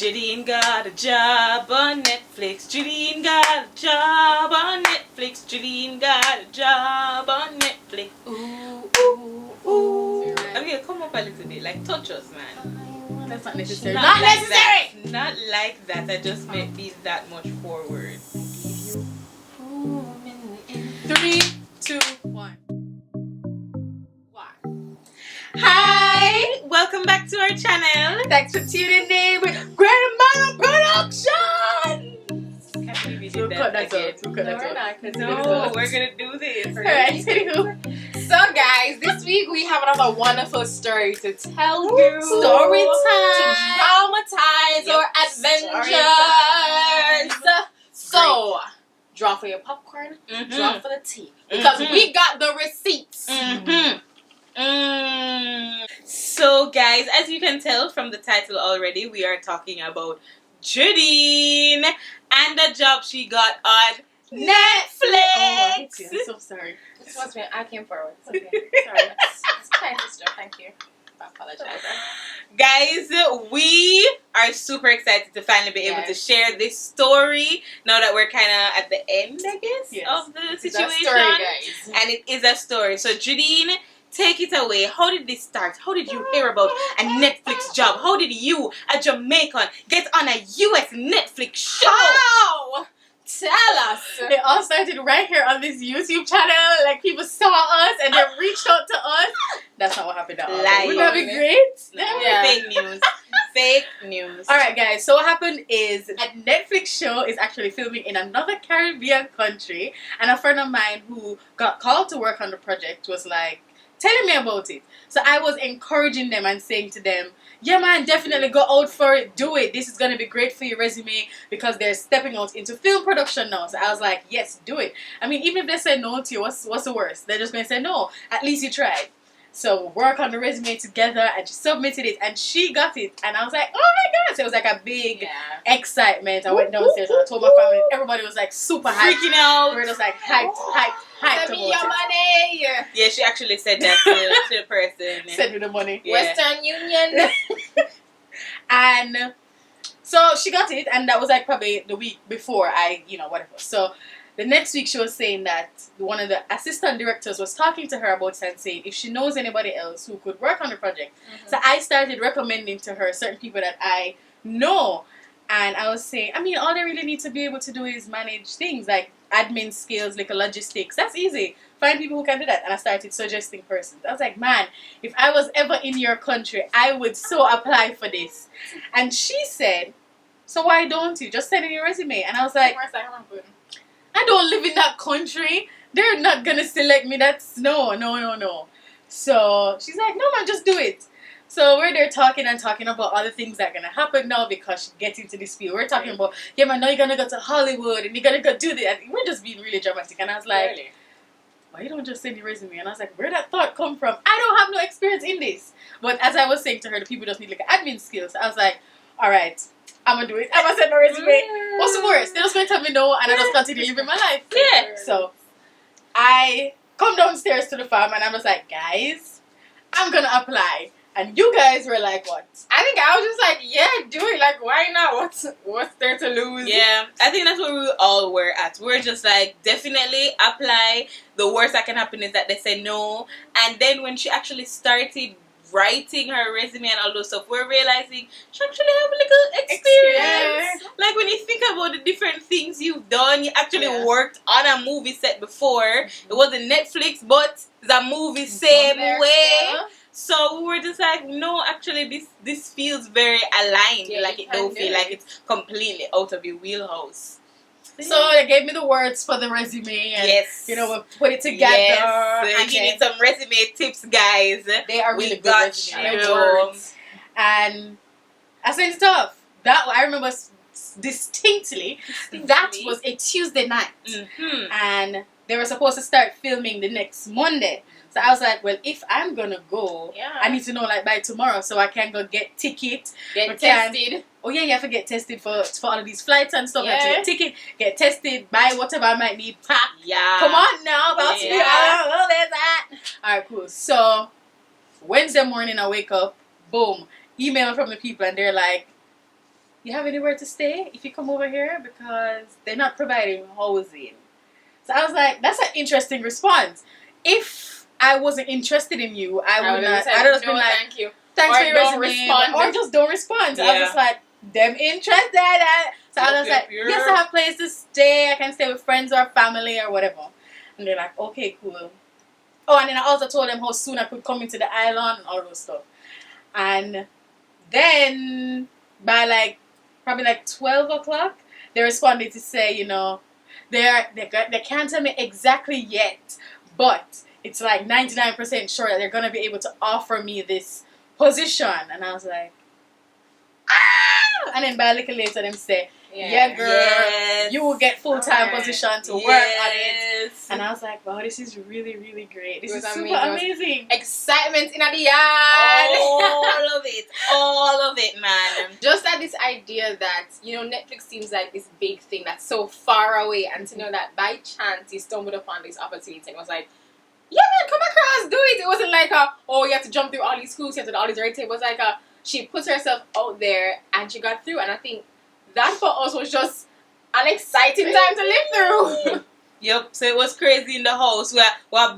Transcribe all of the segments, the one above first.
Judene got a job on Netflix. Judene got a job on Netflix. Judene got a job on Netflix. Ooh, ooh, ooh. I'm gonna come up a little bit, like touch us, man. That's not necessary. Not Not like necessary! That. Not like that. I just might be that much forward. 3, 2, 1. Hi! Welcome back to our channel. Thanks for tuning in with Grandma Productions! Can't believe you We'll did cut that that again. out. We'll cut that out. No, we're gonna do this. Alright, anywho. So guys, this week we have another wonderful story to tell you. Story time. To dramatize Yep. our adventures. So, draw for your popcorn, draw for the tea. Because we got the receipts. So guys, as you can tell from the title already, we are talking about Judene and the job she got on Netflix. I'm so sorry. This was me. I came forward. It's okay. Sorry. It's kind sister. Thank you. I apologize. Guys, we are super excited to finally be able to share this story now that we're kind of at the end, I guess, of the situation. It's a story, guys. And it is a story. So Judene, take it away. How did this start? How did you hear about a Netflix job? How did you, a Jamaican, get on a US Netflix show? How? Tell us. It all started right here on this YouTube channel. Like, people saw us and they reached out to us. That's not what happened at all. Lying. Wouldn't that be great? No, Yeah. Fake news. Fake news. Alright guys, so what happened is a Netflix show is actually filming in another Caribbean country, and a friend of mine who got called to work on the project was like telling me about it. So I was encouraging them and saying to them, yeah man, definitely go out for it, do it. This is going to be great for your resume because they're stepping out into film production now. So I was like, yes, do it. I mean, even if they say no to you, what's the worst? They're just going to say no. At least you tried. So work on the resume together, and she submitted it and she got it, and I was like, oh my god. So it was like a big excitement. I went downstairs and I told my family. Everybody was like super hyped. Freaking out. We were just like hyped Send me your about money. Yeah, she actually said that to the person. it. Send me the money. Yeah. Western Union. And so she got it, and that was like probably the week before whatever. So the next week she was saying that one of the assistant directors was talking to her about it and saying if she knows anybody else who could work on the project. So I started recommending to her certain people that I know, and I was saying, I mean, all they really need to be able to do is manage things like admin skills, like logistics. That's easy. Find people who can do that. And I started suggesting persons. I was like, man, if I was ever in your country, I would so apply for this. And she said, so why don't you just send in your resume? And I was like, I don't live in that country. They're not gonna select me. That's no. So she's like, no man, just do it. So we're there talking about all the things that are gonna happen now because she gets into this field. We're talking about, yeah man, now you're gonna go to Hollywood and you're gonna go do that. And we're just being really dramatic. And I was like, why you don't just send your resume? And I was like, where that thought come from? I don't have no experience in this. But as I was saying to her, the people just need like admin skills. I was like, alright, I'm gonna do it. I'm gonna send my resume. What's the worst? They're just gonna tell me no and I just continue living my life. Yeah. So I come downstairs to the farm and I was like, guys, I'm gonna apply. And you guys were like, what? I think I was just like, yeah, do it. Like, why not? What's there to lose? Yeah, I think that's where we all were at. We're just like, definitely apply. The worst that can happen is that they say no. And then when she actually started writing her resume and all those stuff, we're realizing she actually have a little experience. Like when you think about the different things you've done, you actually worked on a movie set before. It wasn't Netflix, but it's a movie same way. So we were just like, no, actually this feels very aligned. Yeah, like it don't feel like it's completely out of your wheelhouse. So they gave me the words for the resume and we put it together. Yes. If you need some resume tips, guys, they are really good got resume. you. And I sent stuff. That I remember distinctly. That was a Tuesday night. And they were supposed to start filming the next Monday. So I was like, well, if I'm gonna go, I need to know like by tomorrow so I can go get ticket. Get tested. Oh yeah, you have to get tested for all of these flights and stuff. I have to get ticket, get tested, buy whatever I might need, pack. Yeah. Come on now, about to be there's that. Alright, cool. So Wednesday morning I wake up, boom, email from the people and they're like, you have anywhere to stay if you come over here? Because they're not providing housing. So I was like, that's an interesting response. If I wasn't interested in you, I would not. I'd just been like, thank you. thanks Or for your don't resume, respond. or just don't respond. So I was Yeah. just like, them interested. So I was like, yes, I have a place to stay. I can stay with friends or family or whatever. And they're like, okay, cool. Oh, and then I also told them how soon I could come into the island and all those stuff. And then by like probably like 12 o'clock, they responded to say, you know, they can't tell me exactly yet, but it's like 99% sure that they're gonna be able to offer me this position. And I was like, ah! And then by a little later, them say, yeah, girl, Yes. you will get full-time Alright. position to work on it. And I was like, wow, this is really, really great. This It is was super amazing. Excitement in the yard. All of it, man. Just that this idea that, you know, Netflix seems like this big thing that's so far away, and to know that by chance you stumbled upon this opportunity and was like, yeah, man, come across, do it. It wasn't like oh, you have to jump through all these hoops, you have to do all these red tape. It was like she put herself out there and she got through, and I think that for us was just an exciting time to live through. Yep, so it was crazy in the house. We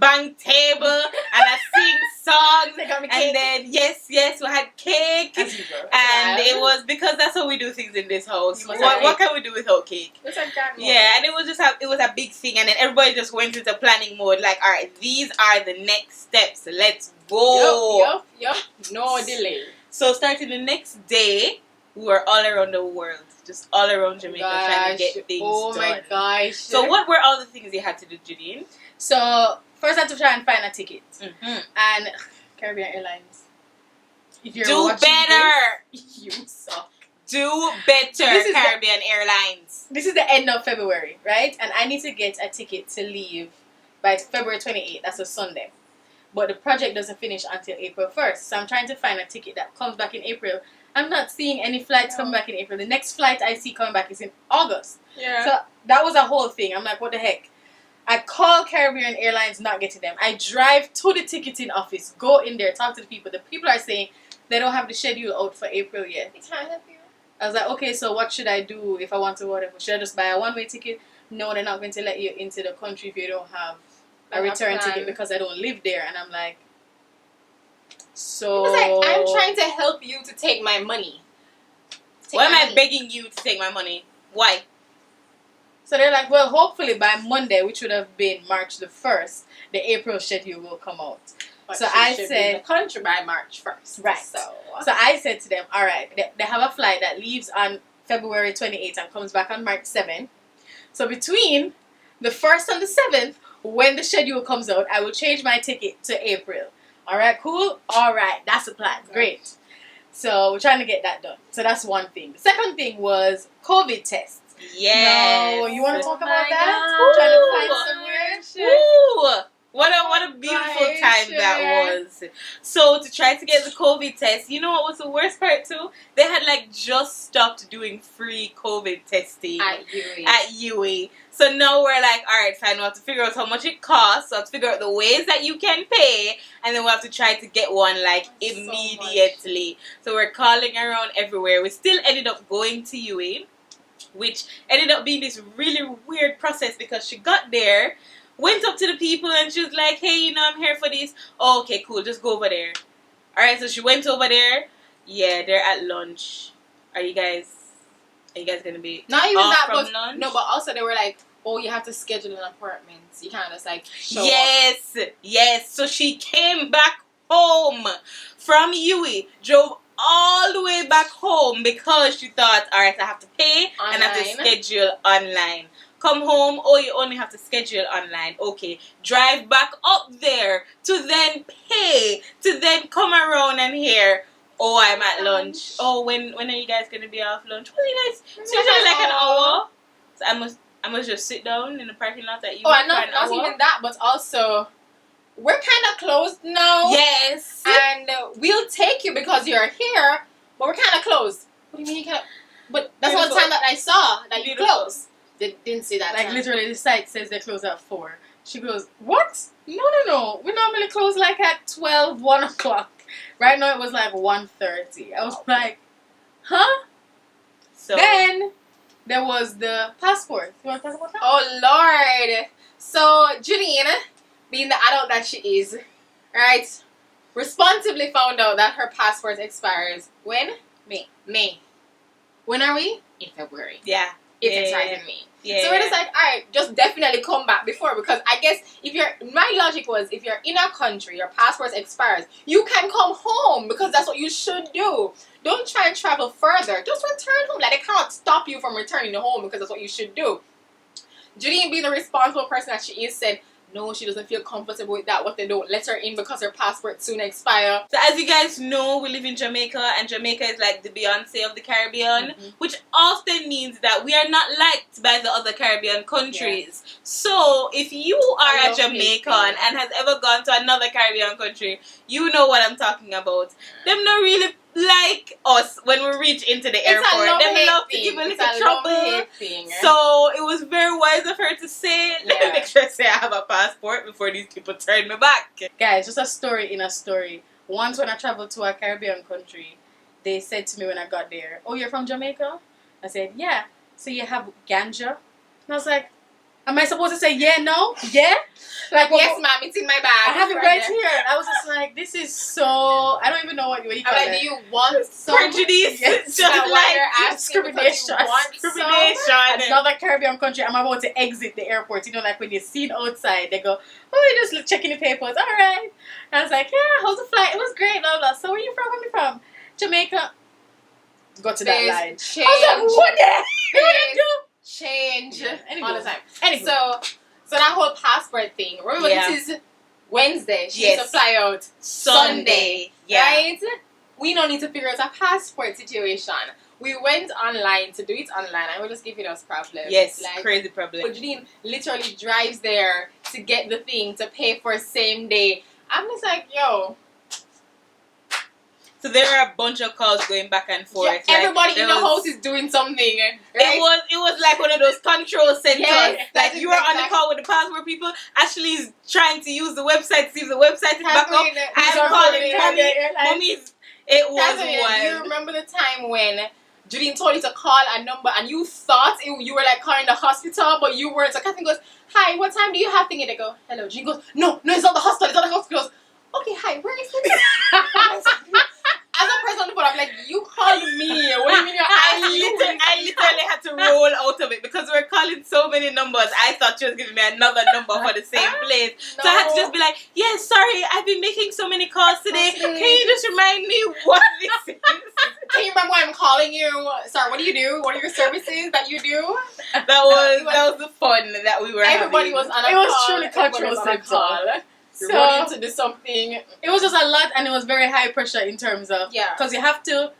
bang table and I sing songs. They got me cake. And then, yes, we had cake. As usual. And it was because that's how we do things in this house. You must What, have what can we do without cake? It's like that moment. Yeah, and it was just it was a big thing. And then everybody just went into planning mode. Like, all right, these are the next steps. Let's go. Yup. No delay. So starting the next day, we were all around the world. Just all around Jamaica trying to get things oh done. my gosh. So what were all the things you had to do, Judene? So first I had to try and find a ticket. Mm-hmm. And Caribbean Airlines. If you're Do watching better. this, you suck. Do better, This is Caribbean Airlines. This is the end of February, right? And I need to get a ticket to leave by February 28th. That's a Sunday. But the project doesn't finish until April 1st. So I'm trying to find a ticket that comes back in April. I'm not seeing any flights coming back in April. The next flight I see coming back is in August. Yeah. So that was a whole thing. I'm like, what the heck? I call Caribbean Airlines, not getting them. I drive to the ticketing office, go in there, talk to the people. The people are saying they don't have the schedule out for April yet. They can't help you. I was like, okay, so what should I do if I want to whatever? Should I just buy a one-way ticket? No, they're not going to let you into the country if you don't have a return ticket because I don't live there. And I'm like, so... It was like, I'm trying to help you to take my money. Why am I begging you to take my money? Why? So they're like, well, hopefully by Monday, which would have been March the 1st, the April schedule will come out. But So she I should said- be in the country by March 1st. Right. So I said to them, all right, they have a flight that leaves on February 28th and comes back on March 7th. So between the 1st and the 7th, when the schedule comes out, I will change my ticket to April. All right, cool? All right, that's the plan. Great. So we're trying to get that done. So that's one thing. The second thing was COVID tests. Yes. No, you want to talk Oh about my that? God. Trying to find somewhere? Ooh, what a beautiful Right, time sure. that was. So to try to get the COVID test, you know what was the worst part too? They had like just stopped doing free COVID testing at UA. So now we're like, all right, fine, we'll have to figure out how much it costs. So we'll have to figure out the ways that you can pay. And then we'll have to try to get one like immediately. So we're calling around everywhere. We still ended up going to UA, which ended up being this really weird process because she got there, went up to the people and she was like, hey, you know, I'm here for this. Oh, okay, cool, just go over there. Alright, so she went over there. Yeah, they're at lunch. Are you guys gonna be not even off that, from but lunch? no, but also they were like, oh, you have to schedule an appointment. You can't just like show up. Yes. So she came back home from UWI, drove all the way back home because she thought, all right, I have to pay and I have to Online. schedule online. Come home, oh, you only have to schedule online. Okay, drive back up there to then pay, to then come around and hear, oh, I'm at lunch. Oh, when are you guys going to be off lunch? Well, you guys, it's usually like an hour. So I must just sit down in the parking lot at you. Oh, and not even that, but also, we're kind of closed now. Yes. And we'll take you because you're here, but we're kind of closed. What do you mean you can't? But that's all the time that I saw that you closed. They didn't see that Like time. literally the site says they close at 4. She goes, what? No. We normally close like at 12, 1 o'clock. Right now it was like 1:30. I was like, huh? there was the passport. You want to talk about that? Oh Lord! So Judene, being the adult that she is, right, responsibly found out that her passport expires when? May. When are we? In February. Yeah. It expires in May. Yeah. So we're just like, alright, just definitely come back before, because I guess my logic was, if you're in a country, your passport expires, you can come home, because that's what you should do. Don't try and travel further. Just return home. Like, they cannot stop you from returning home, because that's what you should do. Judene, being the responsible person that she is, said no, she doesn't feel comfortable with that, what they don't let her in because her passport soon expire. So as you guys know, we live in Jamaica, and Jamaica is like the Beyonce of the Caribbean, which often means that we are not liked by the other Caribbean countries. Yeah. So if you are a Jamaican and has ever gone to another Caribbean country, you know what I'm talking about. Them not really like us when we reach into the airport. They love to give a little trouble. So it was very wise of her to say, let me make sure I say I have a passport before these people turn me back. Guys, just a story in a story. Once when I traveled to a Caribbean country, they said to me when I got there, oh, you're from Jamaica? I said, yeah. So you have ganja? And I was like, am I supposed to say yeah, no? Yeah? Like, yes, ma'am, it's in my bag. I have it right here. I was just like, this is so... I don't even know what you call it. Do you want some? Prejudice? Yes. Just like discrimination. Another Caribbean country, I'm about to exit the airport. You know, like when you're seen outside, they go, oh, you're just checking the papers. All right. And I was like, yeah, how's the flight? It was great, blah, blah. So where you from? Where you from? Jamaica. Go to that line. Change. I was like, what the hell did you do? Change all the time. Anyway. So that whole passport thing. Remember, this is Wednesday. She needs to fly out Sunday. Right? We don't need to figure out a passport situation. We went online to do it online, and we're just giving us problems. Yes, like, crazy problem. Judene literally drives there to get the thing to pay for same day. I'm just like, yo. So there are a bunch of calls going back and forth. Yeah, like, everybody in the house is doing something. Right? It was like one of those control centers. Yes, like you were on the call with the passport people. Ashley is trying to use the website to see if the website is back up. I'm calling mommies. It was wild. Do you remember the time when Judene told you to call a number and you thought you were like calling the hospital, but you weren't? So Catherine goes, hi, what time do you have thingy? They go, hello. Judene goes, no, it's not the hospital. It's not the hospital. Okay, hi, where is it? As a person on the phone, I'm like, you called me. What do you mean I literally had to roll out of it because we were calling so many numbers. I thought she was giving me another number for the same place. No. So I had to just be like, yeah, sorry, I've been making so many calls today. Can you just remind me what this is? Can you remember why I'm calling you? Sorry, what do you do? What are your services that you do? That was the fun that we were Everybody having. was on a call. It was truly cultural. So, wanting to do something. It was just a lot, and it was very high pressure in terms of because I have to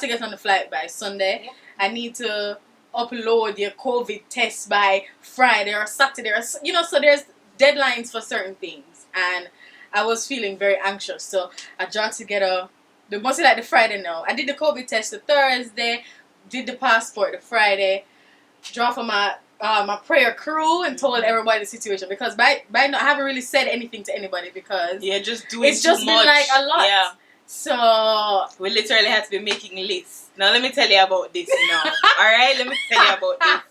get on the flight by Sunday. Yeah. I need to upload your COVID test by Friday or Saturday, or so there's deadlines for certain things, and I was feeling very anxious. So I tried to get mostly like the Friday now. I did the COVID test the Thursday, did the passport the Friday, draw for my prayer crew and told everybody the situation, because by now I haven't really said anything to anybody because just doing it's just too been much. like a lot. Yeah. So we literally had to be making lists. Now let me tell you about this now. Alright, let me tell you about this.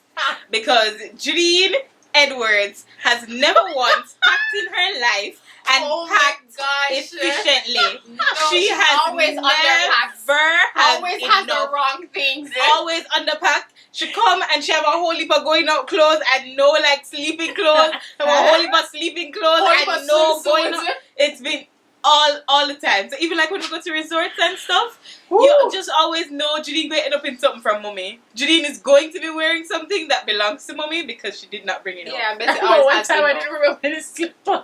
Because Judene Edwards has never once packed in her life and packed efficiently. No, she has always always has the wrong things. Always underpacked. She come and she have a whole heap of going out clothes and no like sleeping clothes. Have a whole heap of sleeping clothes and no going out. It's been all the time. So even like when we go to resorts and stuff, you just always know Judene going to end up in something from mommy. Judene is going to be wearing something that belongs to mommy because she did not bring it up. Yeah, Bessie always one time I didn't remember the slippers.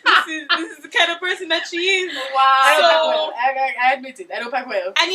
This is the kind of person that she is. Wow. So, I admit it. I don't pack well. And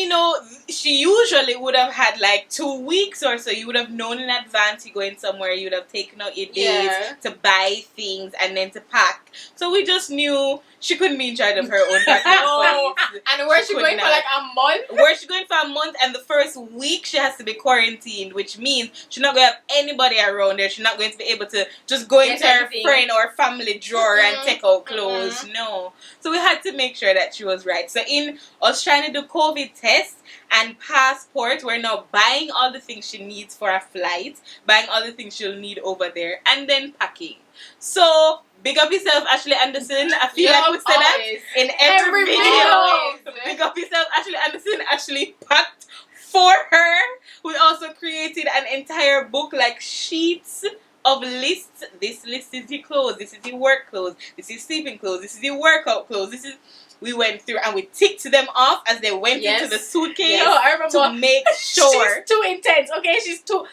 she usually would have had like 2 weeks or so. You would have known in advance you're going somewhere. You would have taken out your days to buy things and then to pack. So we just knew she couldn't be in charge of her own packing No. supplies. And where's she could going for not. like a month? Where she going for a month, and the first week she has to be quarantined, which means she's not going to have anybody around there. She's not going to be able to just go Get into her everything. friend or family drawer and take out clothes. Mm-mm. No. So we had to make sure that she was right. So in us trying to do COVID tests and passport, we're now buying all the things she needs for a flight, buying all the things she'll need over there, and then packing. So big up yourself, Ashley Anderson. I feel like we say that Always. in every Every video. video. Big up yourself, Ashley Anderson. Ashley packed for her. We also created an entire book, like sheets of lists. This list is your clothes. This is your work clothes. This is sleeping clothes. This is your workout clothes. This is. We went through and we ticked them off as they went Yes. into the suitcase Yes. I remember. to make sure. She's too intense, okay? She's too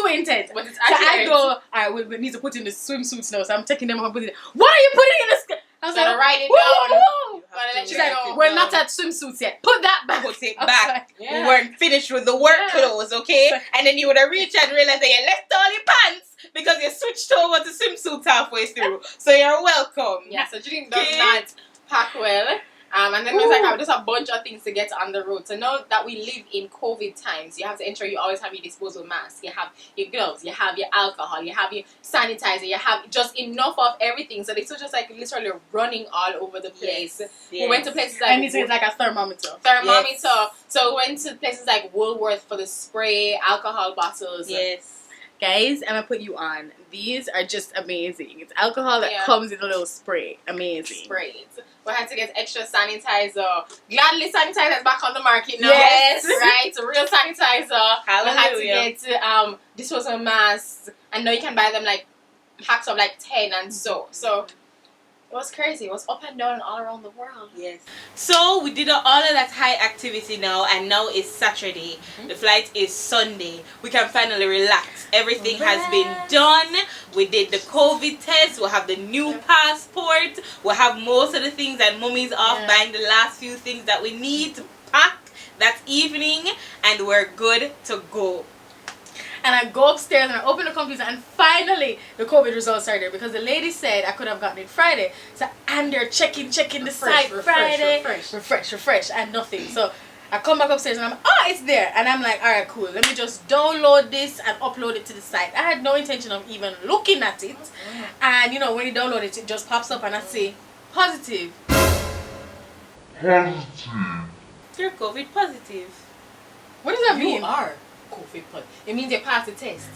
intense. But it's So actually I go, alright, we need to put in the swimsuits now. So I'm taking them off and putting it. What are you putting in the skirt? I was gotta like, write it whoa, down. whoa, whoa. Gotta let She's you like, know. we're not at swimsuits yet. Put that back. Put it I was back. like, Yeah. We weren't finished with the work Yeah. clothes, okay? And then you would have reached and realized that you left all your pants because you switched over to swimsuits halfway through. So you're welcome. Yeah, so Judene does Okay. not pack well. And then there's like just a bunch of things to get on the road. So now that we live in COVID times, you have to ensure you always have your disposable mask, you have your gloves, you have your alcohol, you have your sanitizer, you have just enough of everything. So this was just like literally running all over the place. We went to places like I need to get like a thermometer. thermometer. Yes. So we went to places like Woolworth for the spray, alcohol bottles. Yes. Guys, I'm gonna put you on. These are just amazing. It's alcohol that Yeah. comes in a little spray. Amazing. Sprays. We had to get extra sanitizer. Gladly sanitizer is back on the market now. Yes. Right? So real sanitizer. Hallelujah. We had to get disposable masks. And now you can buy them like packs of like 10 and so. So it was crazy. It was up and down all around the world. Yes. So we did all of that high activity now, and now it's Saturday. The flight is Sunday. We can finally relax. Everything has been done. We did the COVID test. We'll have the new passport. We'll have most of the things that mommy's off buying the last few things that we need to pack that evening, and we're good to go. And I go upstairs and I open the computer and finally the COVID results are there because the lady said I could have gotten it Friday. So and they're checking the site Friday. Refresh and nothing. So I come back upstairs and I'm it's there. And I'm like, alright, cool. Let me just download this and upload it to the site. I had no intention of even looking at it. And you know, when you download it, it just pops up and I say positive. You're COVID positive. What does that mean? are COVID positive. It means you passed the test.